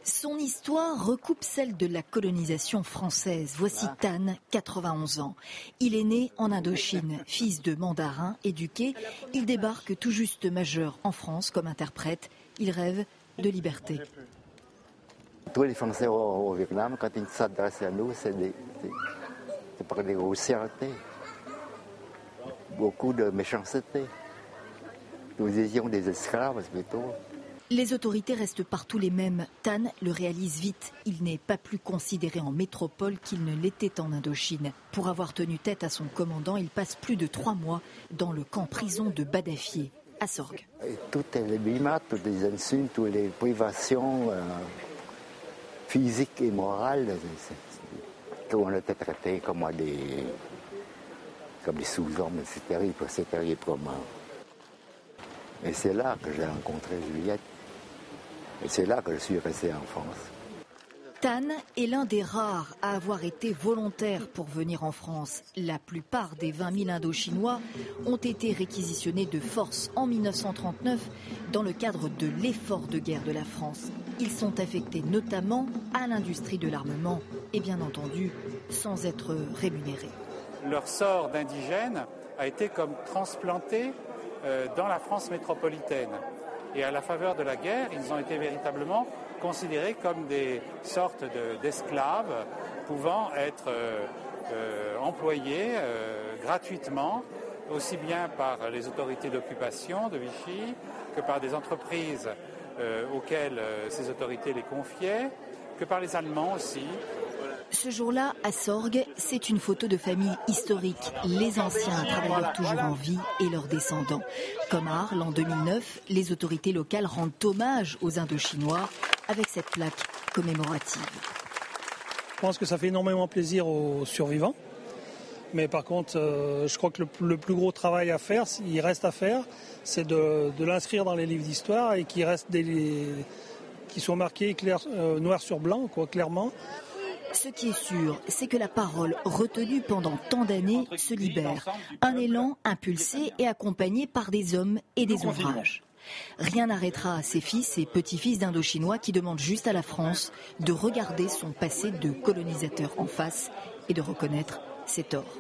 Son histoire recoupe celle de la colonisation française. Voici Tan, 91 ans. Il est né en Indochine, fils de mandarin, éduqué. Il débarque tout juste majeur en France comme interprète. Il rêve de liberté. Tous les Français au Vietnam, quand ils s'adressent à nous, c'est par des grossièretés, beaucoup de méchanceté. Nous étions des esclaves, plutôt. Les autorités restent partout les mêmes. Tan le réalise vite. Il n'est pas plus considéré en métropole qu'il ne l'était en Indochine. Pour avoir tenu tête à son commandant, il passe plus de 3 mois dans le camp-prison de Badafié, à Sorgues. Et toutes les bimates, toutes les insultes, toutes les privations physiques et morales, on était traités comme des sous-hommes. C'est terrible comment. Et c'est là que j'ai rencontré Juliette. Et c'est là que je suis resté en France. Tan est l'un des rares à avoir été volontaire pour venir en France. La plupart des 20 000 Indochinois ont été réquisitionnés de force en 1939 dans le cadre de l'effort de guerre de la France. Ils sont affectés notamment à l'industrie de l'armement et bien entendu sans être rémunérés. Leur sort d'indigène a été comme transplanté dans la France métropolitaine. Et à la faveur de la guerre, ils ont été véritablement considérés comme des sortes d'esclaves pouvant être employés gratuitement, aussi bien par les autorités d'occupation de Vichy que par des entreprises auxquelles ces autorités les confiaient, que par les Allemands aussi. Ce jour-là, à Sorgues, c'est une photo de famille historique. Les anciens travailleurs toujours en vie et leurs descendants. Comme à Arles en 2009, les autorités locales rendent hommage aux Indochinois avec cette plaque commémorative. Je pense que ça fait énormément plaisir aux survivants. Mais par contre, je crois que le plus gros travail à faire, il reste à faire, c'est de l'inscrire dans les livres d'histoire et qu'il reste qui sont marqués noir sur blanc, clairement. Ce qui est sûr, c'est que la parole retenue pendant tant d'années se libère. Un élan impulsé et accompagné par des hommes et des ouvrages. Rien n'arrêtera ces fils et petits-fils d'Indochinois qui demandent juste à la France de regarder son passé de colonisateur en face et de reconnaître ses torts.